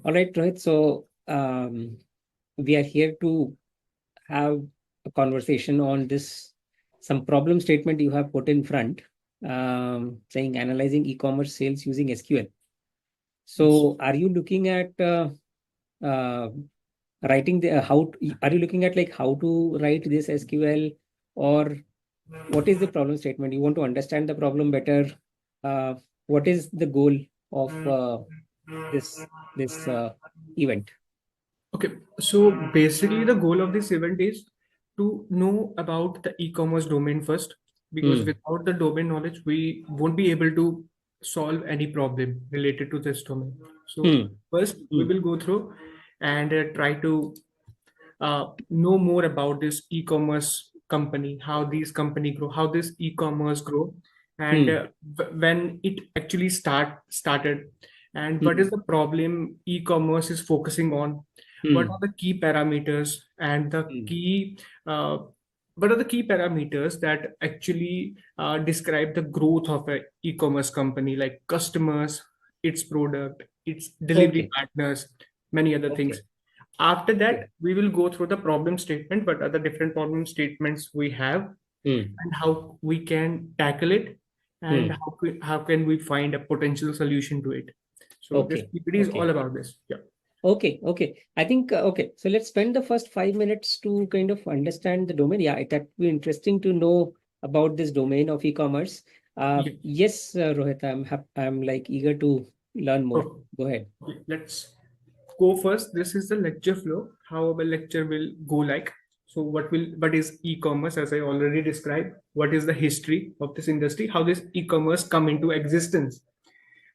All right, Rohit. So we are here to have a conversation on this, some problem statement you have put in front, saying analyzing e-commerce sales using SQL. Yes. So are you looking at uh, writing the are you looking at like how to write this SQL, or what is the problem statement? You want to understand the problem better. Uh, what is the goal of this event? Okay, so basically the goal of this event is to know about the e-commerce domain first, because Hmm. without the domain knowledge, we won't be able to solve any problem related to this domain. So Hmm. first, we Hmm. will go through and try to know more about this e-commerce company, how these company grow, how this e-commerce grow, and Hmm. when it actually started, and what Hmm. is the problem e-commerce is focusing on, what Hmm. are the key parameters and the Hmm. key what are the key parameters that actually describe the growth of a e-commerce company, like customers, its product, its delivery Okay. partners, many other things. Okay. After Okay. that, we will go through the problem statement, what are the different problem statements we have, Hmm. and how we can tackle it, and Hmm. how can we find a potential solution to it. So this Okay. PPT is all Okay. about this. Yeah. Okay. Okay. I think okay. So let's spend the first 5 minutes to kind of understand the domain. Yeah, that would be interesting to know about this domain of e-commerce. Yeah. Yes, Rohit, I'm like eager to learn more. Oh, Go ahead. okay. Let's go first. This is the lecture flow, how our lecture will go like. So what is e-commerce, as I already described? What is the history of this industry? How this e-commerce come into existence?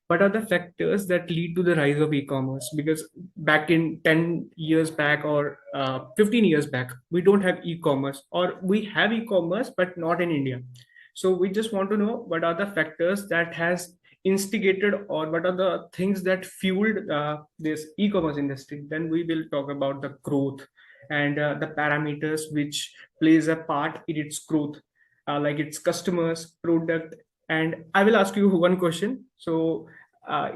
What are the factors that lead to the rise of e-commerce? Because back in 10 years back, or 15 years back, we don't have e-commerce, or we have e-commerce but not in India. So we just want to know what are the factors that has instigated, or what are the things that fueled this e-commerce industry. Then we will talk about the growth and the parameters which plays a part in its growth, like its customers, product. And I will ask you one question. So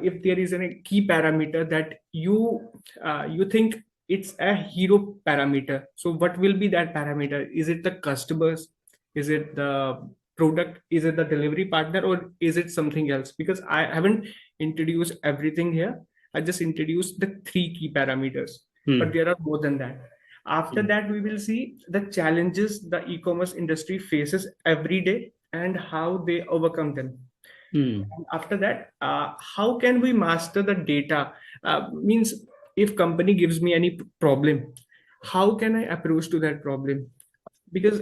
if there is a key parameter that you think it's a hero parameter, so what will be that parameter? Is it the customers, is it the product, is it the delivery partner, or is it something else? Because I haven't introduced everything here. I just introduced the three key parameters, but Hmm. there are more than that. After Hmm. that, we will see the challenges the e-commerce industry faces every day and how they overcome them. Hmm. After that, how can we master the data? Means, if company gives me any problem, how can I approach to that problem? Because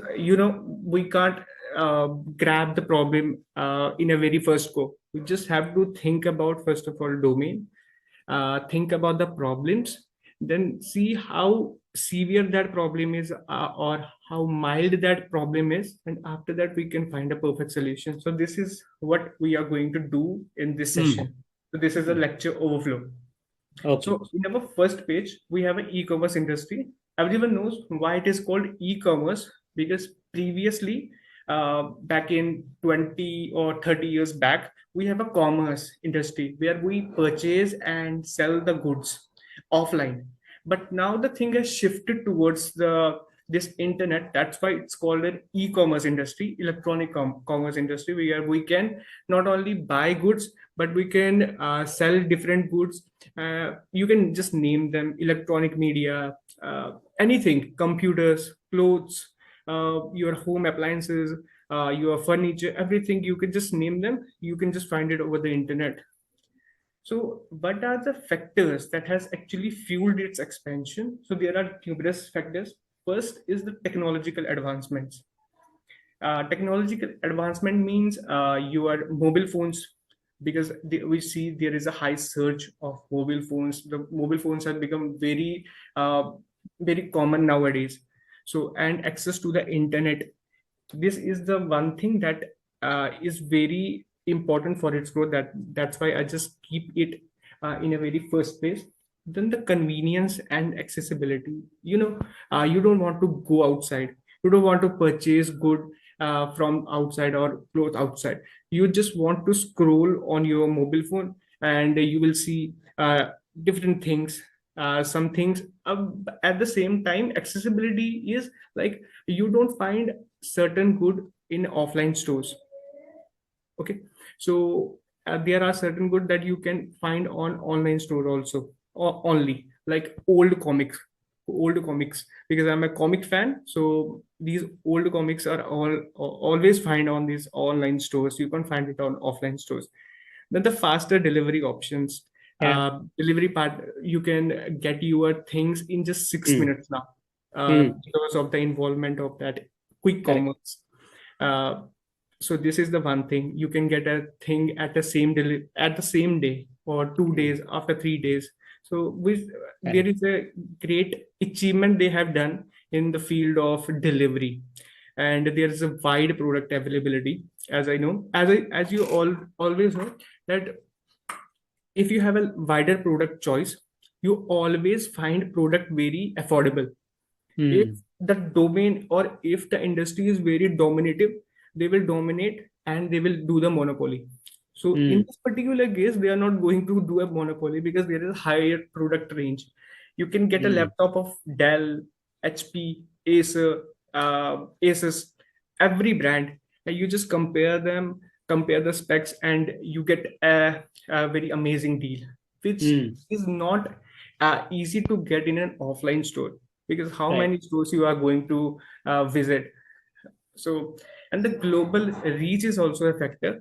we can't grab the problem in a very first go. We just have to think about, first of all, domain, think about the problems, then see how severe that problem is, or how mild that problem is, and after that we can find a perfect solution. So this is what we are going to do in this Hmm. session. So this is a Hmm. lecture overflow. Okay. So in our first page, we have an e-commerce industry. Everyone knows why it is called e-commerce, because previously, back in 20 or 30 years back, we have a commerce industry where we purchase and sell the goods offline. But now the thing has shifted towards the this internet. That's why it's called an e-commerce industry, electronic commerce industry, where we can not only buy goods, but we can sell different goods. You can just name them: electronic media, anything, computers, clothes, your home appliances, your furniture, everything. You can just name them, you can just find it over the internet. So what are the factors that has actually fueled its expansion? So there are numerous factors. First is the technological advancements. Technological advancement means your mobile phones, because we see there is a high surge of mobile phones. The mobile phones have become uh, very common nowadays. So, and access to the internet, this is the one thing that is very important for its growth. That's why I just keep it in a very first place. Then the convenience and accessibility. You don't want to go outside, you don't want to purchase good from outside or clothes outside. You just want to scroll on your mobile phone, and you will see different things. Some things at the same time, accessibility is like you don't find certain good in offline stores. Okay, so there are certain good that you can find on online store also, or only like old comics, because I'm a comic fan. So these old comics are always find on these online stores. You can't find it on offline stores. Then the faster delivery options, Yeah. delivery part, you can get your things in just six Hmm. minutes now, Hmm. because of the involvement of that quick Correct. commerce. Uh, so this is the one thing, you can get a thing at the at the same day, or two Hmm. days after 3 days. So with there Correct. is a great achievement they have done in the field of delivery, and there is a wide product availability. As I know, as you all always know, that if you have a wider product choice, you always find product very affordable. If Hmm. the domain or if the industry is very dominative, they will dominate and they will do the monopoly. So Hmm. in this particular case, they are not going to do a monopoly because there is a higher product range. You can get a Hmm. laptop of Dell, HP, Acer, Asus, every brand, and you just compare them, compare the specs, and you get a very amazing deal, which Hmm. is not easy to get in an offline store, because how Right. many stores you are going to visit. So, and the global reach is also a factor.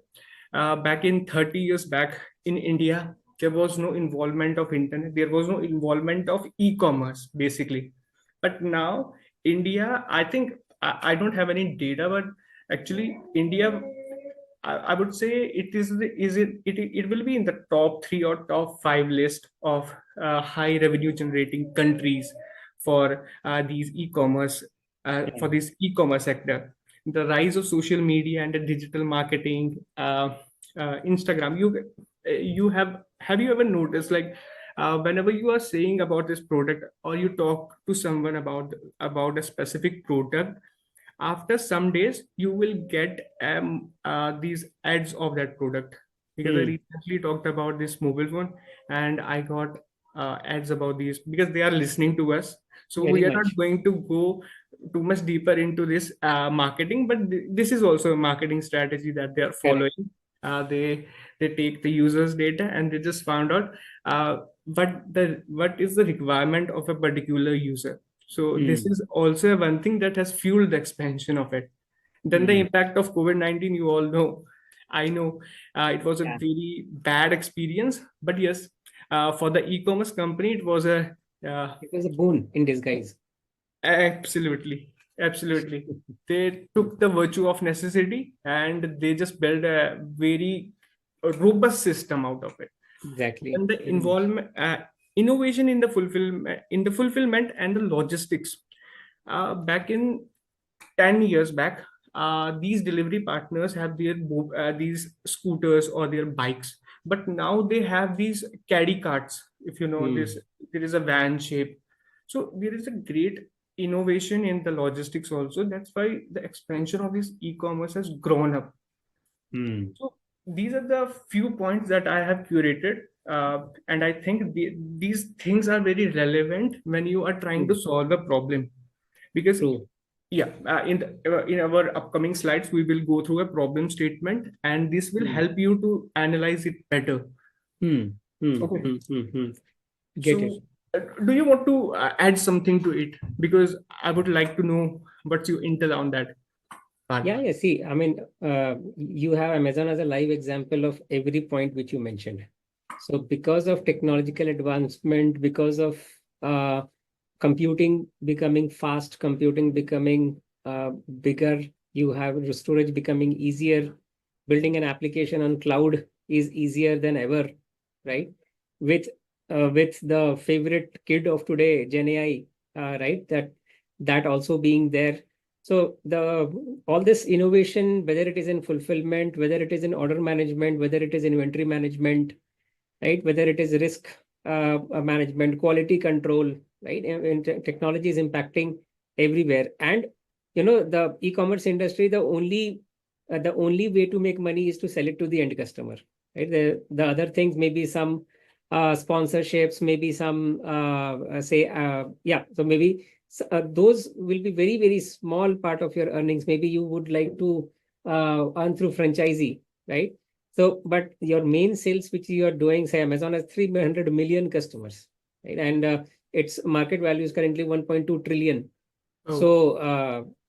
Back in 30 years back in India, there was no involvement of internet, there was no involvement of e-commerce basically. But now India, I think, I don't have any data, but actually India, I would say it it will be in the top three or top five list of high revenue generating countries for these e-commerce, Yeah. for this e-commerce sector. The rise of social media and the digital marketing, Instagram. You have you ever noticed, like, whenever you are saying about this product, or you talk to someone about a specific product, after some days you will get these ads of that product. Because I Hmm. recently talked about this mobile phone, and I got ads about these, because they are listening to us. So Very we are not much. going to go too much deeper into this marketing, but this is also a marketing strategy that they are Correct. following. They take the users data, and they just found out what is the requirement of a particular user. So this Hmm. is also one thing that has fueled the expansion of it. Then the Hmm. impact of COVID-19, you all know. I know it was a Yeah. very bad experience, but yes, for the e-commerce company, it was a uh, It was a boon in disguise. absolutely, absolutely. They took the virtue of necessity and they just built a very robust system out of it. Exactly. Then the Very much. involvement, innovation in the fulfillment and the logistics. Back in 10 years back, these delivery partners have these scooters or their bikes, but now they have these caddy carts. If you know this, Hmm. there is a van shape. So there is a great innovation in the logistics also. That's why the expansion of this e-commerce has grown up. Hmm. So these are the few points that I have curated, and I think these things are very relevant when you are trying to True. solve a problem. Because True. yeah, in our upcoming slides, we will go through a problem statement, and this will Hmm. help you to analyze it better. Hmm. Hmm. Okay. Hmm. Hmm. Hmm. Get it. So, do you want to add something to it? Because I would like to know what's your intel on that part. Yeah, yeah. See, I mean, you have Amazon as a live example of every point which you mentioned. So, because of technological advancement, because of uh, computing becoming fast, computing becoming bigger, you have the storage becoming easier, building an application on cloud is easier than ever, right? With the favorite kid of today, Gen AI, right? That also being there. So the all this innovation, whether it is in fulfillment, whether it is in order management, whether it is inventory management, right? Whether it is risk management, quality control, right? And technology is impacting everywhere. And the e-commerce industry, the only way to make money is to sell it to the end customer, right? The other things maybe some sponsorships, maybe some so maybe those will be very, very small part of your earnings. Maybe you would like to earn through franchisee, right? So, but your main sales which you are doing, say Amazon has 300 million customers, right? And its market value is currently 1.2 trillion. Oh,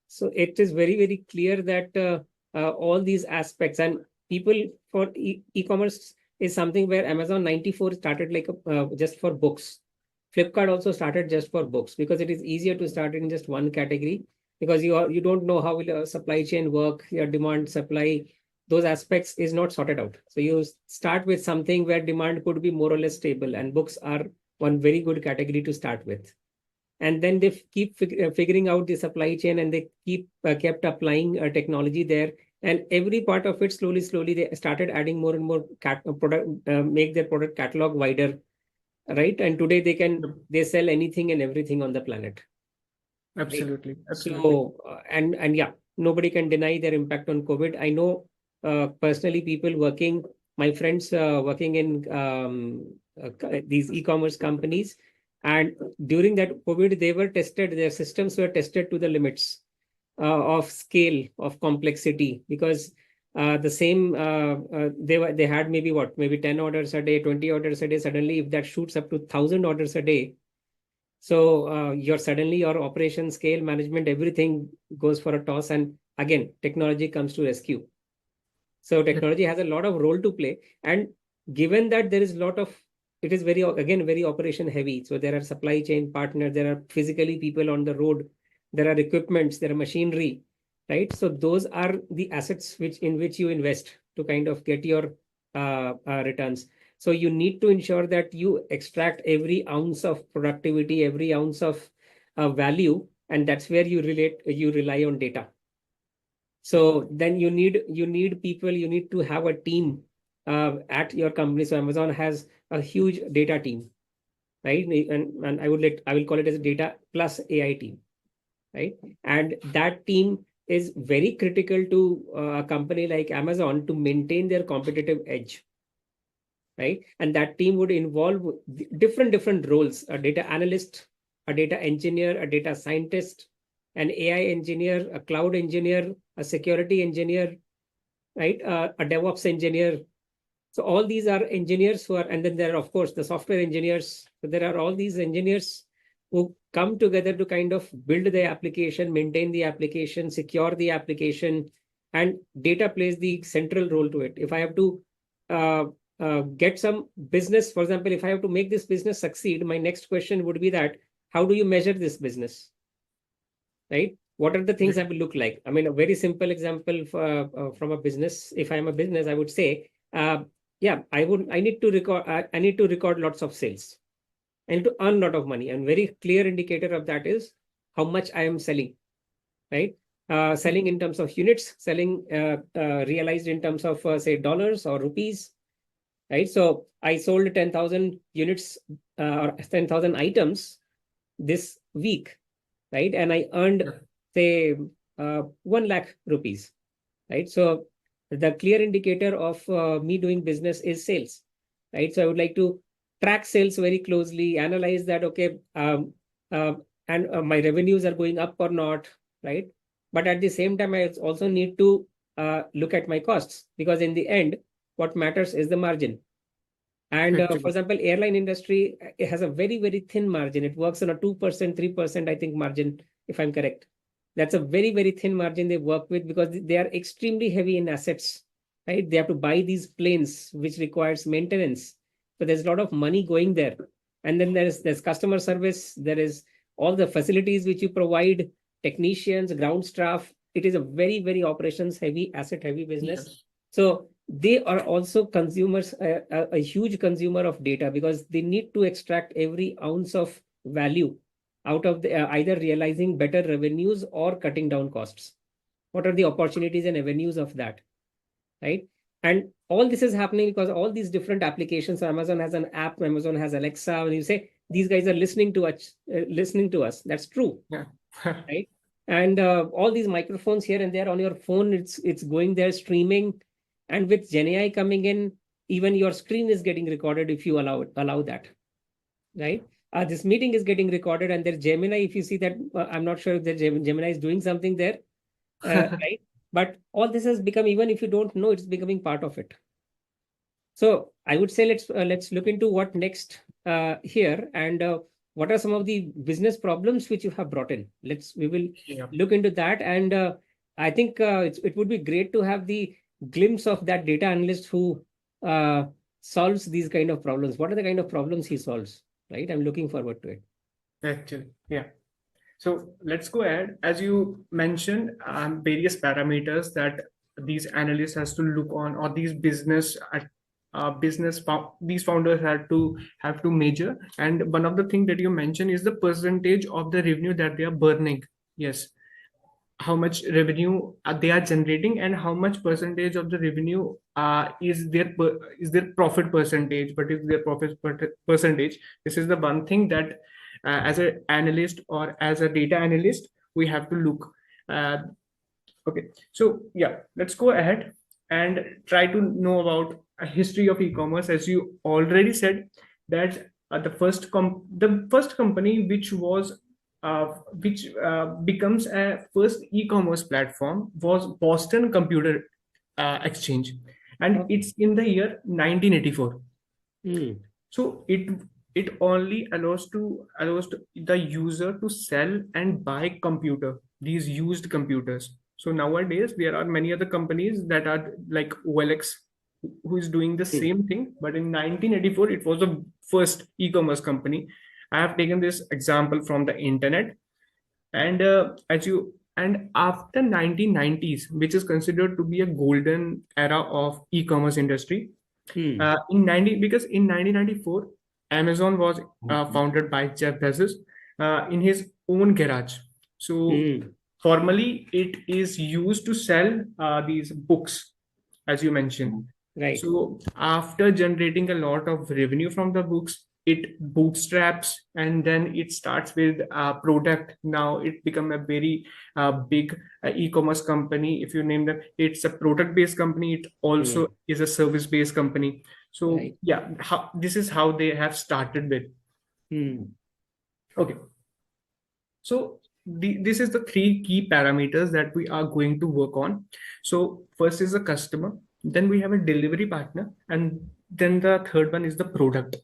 So it is very, very clear that all these aspects and people for e-commerce is something where Amazon 94 started like just for books. Flipkart also started just for books because it is easier to start in just one category because you don't know how will a supply chain work, your demand, supply, those aspects is not sorted out. So you start with something where demand could be more or less stable, and books are one very good category to start with. And then they keep figuring out the supply chain, and they kept applying technology there, and every part of it slowly they started adding more and more product, make their product catalog wider, right? And today yep, they sell anything and everything on the planet, right? absolutely, absolutely. So and yeah, nobody can deny their impact on COVID. I know personally people working, my friends working in these e-commerce companies, and during that COVID, they were tested. Their systems were tested to the limits of scale of complexity because the same they had maybe 10 orders a day, 20 orders a day. Suddenly, if that shoots up to 1,000 orders a day, so your operation scale management, everything goes for a toss. And again, technology comes to rescue. So Yep, technology has a lot of role to play. And given that there is a lot of, it is very, again, very operation heavy. So there are supply chain partners, there are physically people on the road, there are equipments, there are machinery, right? So those are the assets in which you invest to kind of get your returns. So you need to ensure that you extract every ounce of productivity, every ounce of value, and that's where you rely on data. So then you need people, you need to have a team at your company. So Amazon has a huge data team, right? And I will call it as a data plus AI team, right? And that team is very critical to a company like Amazon to maintain their competitive edge, right? And that team would involve different roles: a data analyst, a data engineer, a data scientist, an AI engineer, a cloud engineer, a security engineer, right? A DevOps engineer. So all these are engineers who are, and then there are, of course, the software engineers. So there are all these engineers who come together to kind of build the application, maintain the application, secure the application, and data plays the central role to it. If I have to uh, get some business, for example, if I have to make this business succeed, my next question would be that how do you measure this business, right? What are the things yep, I will look like? I mean, a very simple example from a business. If I'm a business, I would say, yeah, I need to record. I need to record lots of sales and to earn a lot of money. And very clear indicator of that is how much I am selling, right? Selling in terms of units, selling realized in terms of say dollars or rupees, right? So I sold 10,000 units or 10,000 items this week, right? And I earned, yep, say, 1 lakh rupees, right? So the clear indicator of me doing business is sales, right? So I would like to track sales very closely, analyze that, okay, uh, and my revenues are going up or not, right? But at the same time, I also need to look at my costs because in the end, what matters is the margin. And for actually, example, airline industry, it has a very, very thin margin. It works on a 2%, 3%, I think, margin, if I'm correct. That's a very, very thin margin they work with because they are extremely heavy in assets, right? They have to buy these planes, which requires maintenance. So there's a lot of money going there. And then there's customer service. There is all the facilities which you provide, technicians, ground staff. It is a very, very operations heavy, asset heavy business. yes, So they are also consumers, a huge consumer of data because they need to extract every ounce of value out of either realizing better revenues or cutting down costs. What are the opportunities and avenues of that, right? And all this is happening because all these different applications. So Amazon has an app, Amazon has Alexa. When you say these guys are listening to us, that's true, yeah, right? And all these microphones here and there on your phone, it's going there streaming. And with Gen AI coming in, even your screen is getting recorded if you allow that, right? This meeting is getting recorded, and there's Gemini. If you see that, I'm not sure if the Gemini is doing something there, right? But all this has become, even if you don't know, it's becoming part of it. So I would say let's look into what next here, and what are some of the business problems which you have brought in. We will Yeah. look into that, and I think it would be great to have the glimpse of that data analyst who uh, solves these kind of problems. What are the kind of problems he solves? Right, I'm looking forward to it. Actually, yeah. So let's go ahead. As you mentioned, various parameters that these analysts has to look on, or these these founders have to measure. And one of the things that you mentioned is the percentage of the revenue that they are burning. Yes, how much revenue they are generating, and how much percentage of the revenue is their profit percentage. But is their percentage? This is the one thing that as an analyst or as a data analyst we have to look. uh, okay, so yeah, let's go ahead and try to know about a history of e-commerce. As you already said that the first company uh, which becomes a first e-commerce platform was Boston Computer Exchange, and Okay. it's in the year 1984. Hmm. So it only allows the user to sell and buy these used computers. So nowadays there are many other companies that are like OLX, who is doing the Hmm. same thing, but in 1984 it was the first e-commerce company. I have taken this example from the internet. And as you and after 1990s, which is considered to be a golden era of e-commerce industry, Hmm. because in 1994 Amazon was founded by Jeff Bezos in his own garage. So Hmm. formally it is used to sell these books, as you mentioned. Right. So after generating a lot of revenue from the books, it bootstraps, and then it starts with a product. Now it become a very big e-commerce company. If you name them, it's a product-based company. It Hmm. also is a service-based company. So Right. yeah, this is how they have started with. Hmm. Okay, so this is the three key parameters that we are going to work on. So first is the customer, then we have a delivery partner, and then the third one is the product.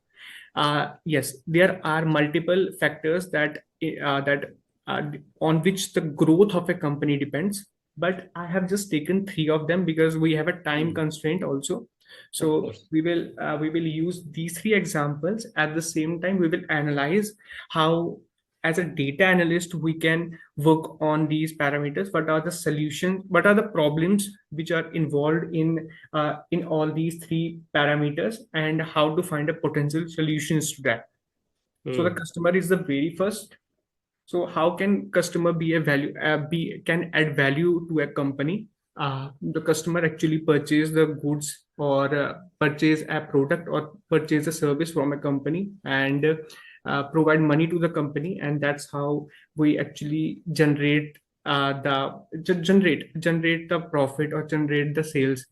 Yes, there are multiple factors that uh, on which the growth of a company depends. But I have just taken three of them because we have a time Hmm. constraint also. Of So course. we will use these three examples. At the same time, we will analyze how, as a data analyst, we can work on these parameters. What are the solutions? What are the problems which are involved in all these three parameters, and how to find a potential solutions to that. So the Hmm. customer is the very first. So how can customer be a value be can add value to a company? The customer actually purchase the goods, or purchase a product, or purchase a service from a company, and provide money to the company, and that's how we actually generate the profit, or generate the sales.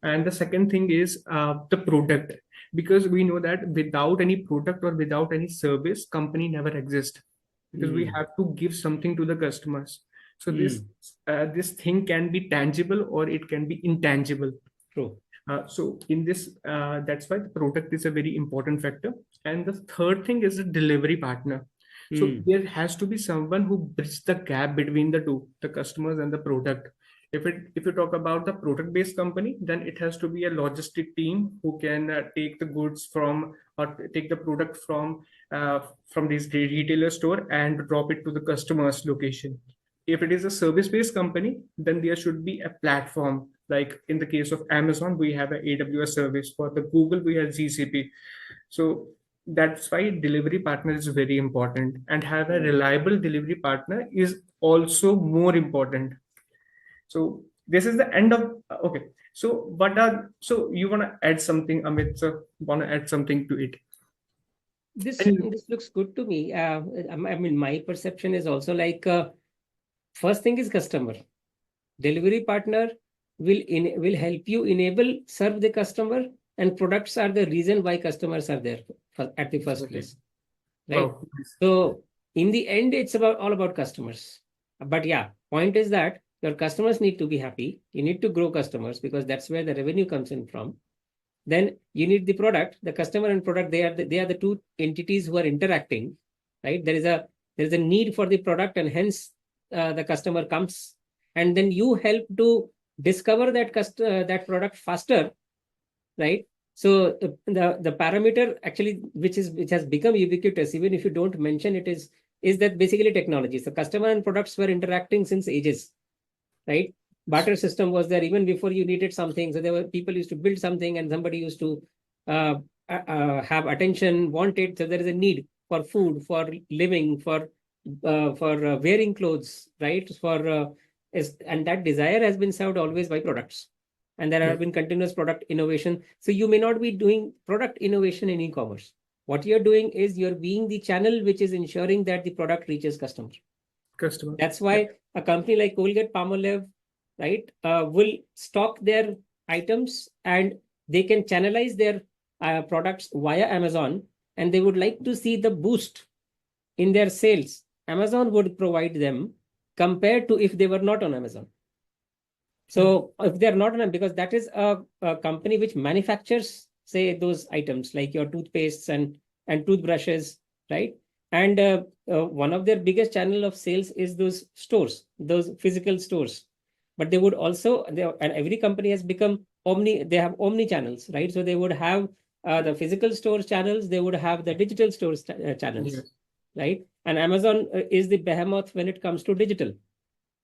And the second thing is the product, because we know that without any product or without any service, company never exists, because we Hmm. have to give something to the customers. So Hmm. this thing can be tangible or it can be intangible. True. So in this, that's why the product is a very important factor. And the third thing is the delivery partner. So Hmm. there has to be someone who bridges the gap between the two, the customers and the product. If you talk about the product based company, then it has to be a logistic team who can take the goods from, or take the product from this retailer store and drop it to the customer's location. If it is a service based company, then there should be a platform. Like in the case of Amazon, we have an AWS service. For the Google, we have GCP. So that's why delivery partner is very important, and have a Hmm. reliable delivery partner is also more important. So this is the end of okay. So so you want to add something, Amit? So want to add something to it? And This looks good to me. I mean, my perception is also like, first thing is customer. Delivery partner will help you enable serve the customer, and products are the reason why customers are there at the first Absolutely. place, right? Wow. Nice. So in the end, it's about all about customers. But yeah, point is that your customers need to be happy. You need to grow customers because that's where the revenue comes in from. Then you need the product, the customer and product. They are the two entities who are interacting, right? There is a need for the product, and hence the customer comes, and then you help to discover that product faster, right? So the parameter actually which has become ubiquitous, even if you don't mention it, is that basically technology. So customer and products were interacting since ages, right? Barter system was there even before you needed something. So there were people used to build something, and somebody used to uh, have attention, wanted. So there is a need for food, for living, for wearing clothes, right? And that desire has been served always by products, and there Yeah. have been continuous product innovation. So you may not be doing product innovation in e-commerce. What you're doing is you're being the channel which is ensuring that the product reaches customers. Customer. That's Yeah. why a company like Colgate Palmolive, right, will stock their items, and they can channelize their products via Amazon, and they would like to see the boost in their sales. Amazon would provide them compared to if they were not on Amazon. Yeah. So if they're not on, because that is a company which manufactures, say, those items like your toothpastes and toothbrushes, right? And one of their biggest channel of sales is those stores, those physical stores. But they would also, and every company has become omni. They have omni channels, right? So they would have the physical stores channels. They would have the digital stores channels, Yes. right? And Amazon is the behemoth when it comes to digital,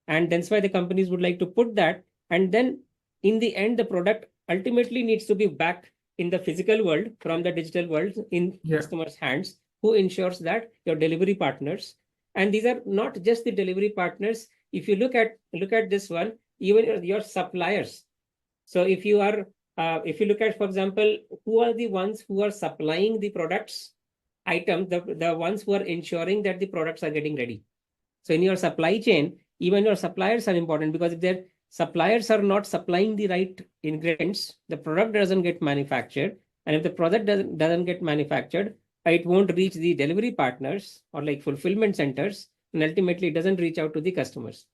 and that's why the companies would like to put that. And then in the end, the product ultimately needs to be back in the physical world from the digital world in Yeah. customers' hands, who ensures that your delivery partners, and these are not just the delivery partners. If you look at this one, even your suppliers. So if you look at, for example, who are the ones who are supplying the products items, the ones who are ensuring that the products are getting ready. So in your supply chain, even your suppliers are important, because if their suppliers are not supplying the right ingredients, the product doesn't get manufactured. And if the product doesn't get manufactured, it won't reach the delivery partners or like fulfillment centers, and ultimately it doesn't reach out to the customers.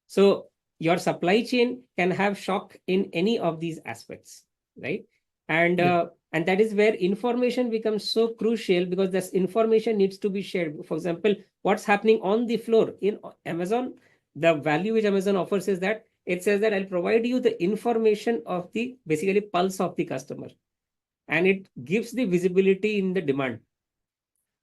So your supply chain can have shock in any of these aspects, right? And Yeah. and that is where information becomes so crucial, because this information needs to be shared. For example, what's happening on the floor in Amazon, the value which Amazon offers is that it says that I'll provide you the information of the basically pulse of the customer, and it gives the visibility in the demand.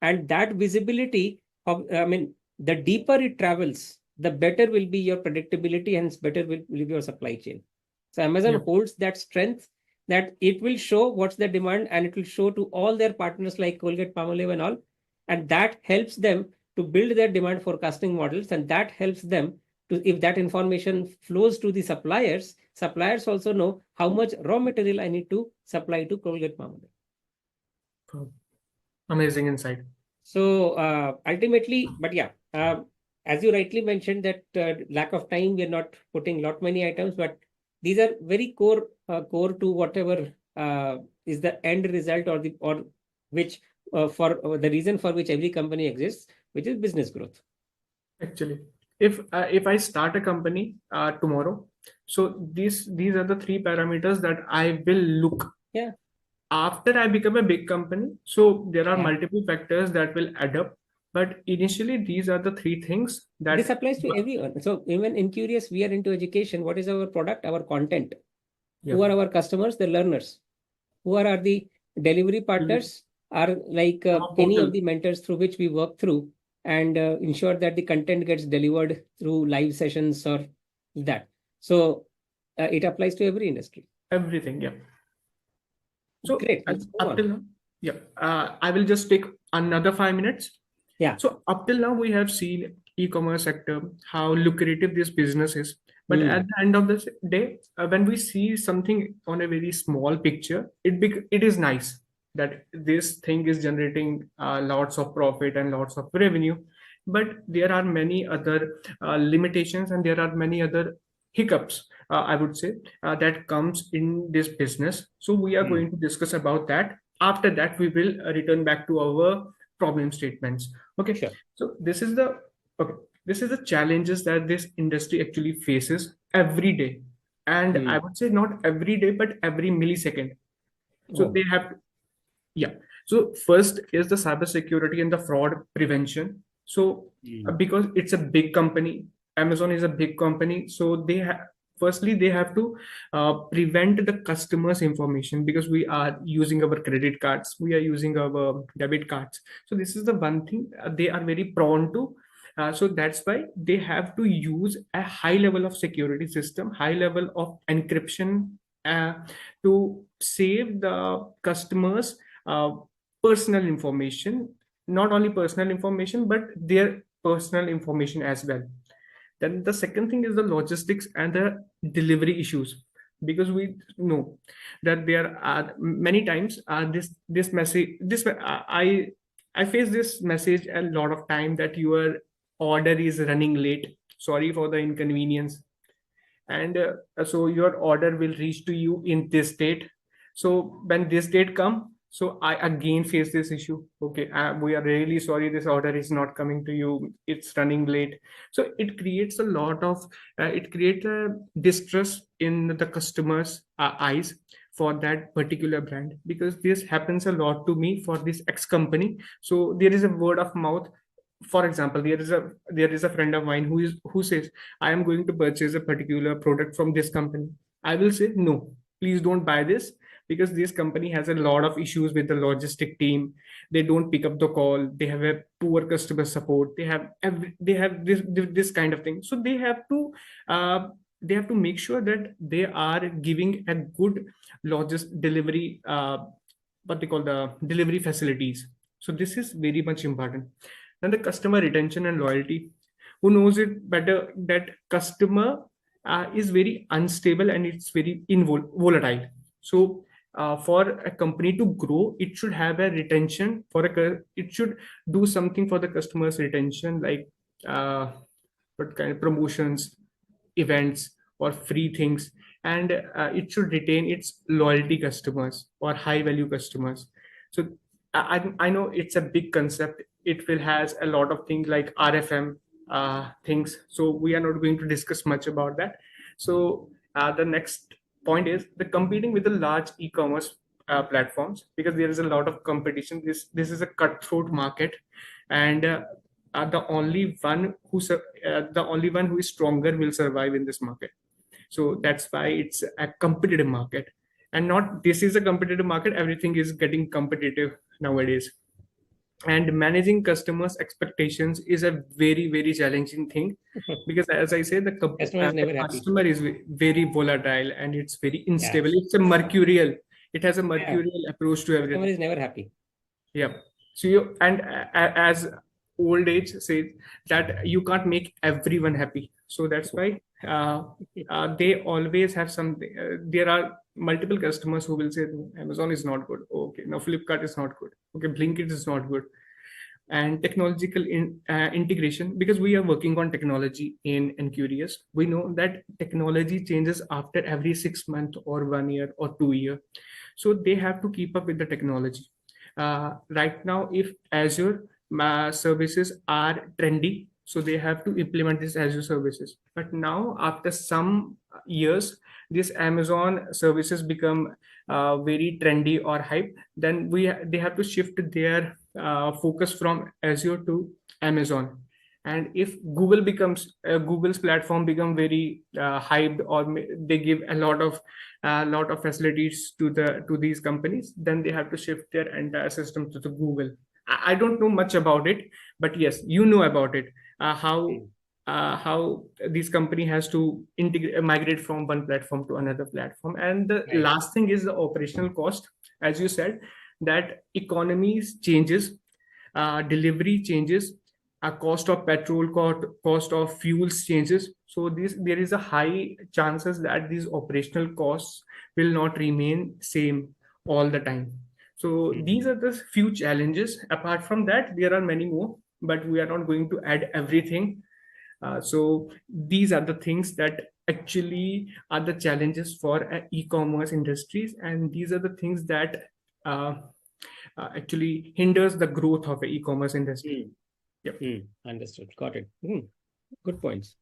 And that visibility of, I mean, the deeper it travels, the better will be your predictability, and better will be your supply chain. So Amazon Yeah. holds that strength, that it will show what's the demand, and it will show to all their partners like Colgate, Palmolive, and all. And that helps them to build their demand forecasting models, and that helps them to, if that information flows to the suppliers, suppliers also know how much raw material I need to supply to Colgate, Palmolive. Wow. Amazing insight. So ultimately, but yeah, as you rightly mentioned, that lack of time, we are not putting lot many items, but these are very core to whatever is the end result, or which for the reason for which every company exists, which is business growth. Actually, if I start a company tomorrow, so these are the three parameters that I will look Yeah, after I become a big company. So there are yeah. multiple factors that will add up, but initially these are the three things This that. applies to everyone. So even in Curious, we are into education. What is our product? Our content. Yeah. Who are our customers? The learners. Who are the delivery partners, are like Our any of portal. the mentors through which we work through, and ensure that the content gets delivered through live sessions or that. So it applies to every industry. Everything. Yeah. So Great, let's move up on. till now, yeah, I will just take another 5 minutes. Yeah. So up till now, we have seen e-commerce sector, how lucrative this business is. But at Hmm. the end of the day, when we see something on a very small picture, it is nice that this thing is generating lots of profit and lots of revenue. But there are many other limitations, and there are many other hiccups, I would say, that comes in this business. So we are going to discuss about that. After that, we will return back to our problem statements. Okay. Sure. So okay. This is the challenges that this industry actually faces every day. And I Hmm. would say not every day, but every millisecond. So Oh. they have yeah. So first is the cybersecurity and the fraud prevention. So Hmm. because it's a big company, Amazon is a big company, so they have firstly they have to prevent the customers' information, because we are using our credit cards, we are using our debit cards. So this is the one thing they are very prone to. So that's why they have to use a high level of security system, high level of encryption, uh, to save the customers' uh, personal information, not only personal information, but their personal information as well. Then the second thing is the logistics and the delivery issues, because we know that there are many times this message this I face this message a lot of time that your order is running late. Sorry for the inconvenience, and so your order will reach to you in this date. So when this date come, so I again face this issue. Okay, we are really sorry, this order is not coming to you, it's running late. So it creates a lot of it creates a distress in the customers eyes for that particular brand, because this happens a lot to me for this X company. So there is a word of mouth. For example, there is a friend of mine who says, I am going to purchase a particular product from this company. I will say, no, please don't buy this, because this company has a lot of issues with the logistic team. They don't pick up the call, they have a poor customer support, they have this kind of thing. So uh, they have to make sure that they are giving a good delivery, what they call the delivery facilities. So this is very much important. And the customer retention and loyalty, who knows it better that customer is very unstable and it's very volatile. So for a company to grow, it should have a retention it should do something for the customers retention, like uh, what kind of promotions, events, or free things. And it should retain its loyalty customers or high value customers. So I know it's a big concept. It will has a lot of things like RFM things. So we are not going to discuss much about that. So the next point is the competing with the large e-commerce platforms, because there is a lot of competition. This is a cutthroat market, and the only one who is stronger will survive in this market. So that's why it's a competitive market, and not this is a competitive market, everything is getting competitive nowadays. And managing customers expectations is a very very challenging thing, because as I say, Customer is the never happy. customer is very volatile and it's very unstable. Yes. It's a mercurial, it has a Yeah. mercurial approach to Customer everything. is never happy. Yeah. So you and as old age says that you can't make everyone happy. So that's why they always have some. There are multiple customers who will say, "No, Amazon is not good. Okay, now Flipkart is not good. Okay, Blinkit is not good." And technological integration, because we are working on technology in Curious, we know that technology changes after every 6 months or 1 year or 2 year. So they have to keep up with the technology. Right now, if Azure services are trendy, so they have to implement this Azure services. But now, after some years, this Amazon services become very trendy or hype. Then they have to shift their focus from Azure to Amazon. And if Google's platform become very hyped, or they give a lot of facilities to these companies, then they have to shift their entire system to the Google. I don't know much about it, but yes, you know about it. How this company has to integrate migrate from one platform to another platform. And the Right. last thing is the operational cost. As you said, that economies changes, delivery changes, cost of petrol, cost of fuels changes. So there is a high chances that these operational costs will not remain same all the time. So these Mhm. are the few challenges. Apart from that, there are many more, but we are not going to add everything. So these are the things that actually are the challenges for e-commerce industries, and these are the things that actually hinders the growth of the e-commerce industry. Yep. Understood. Got it. Good points.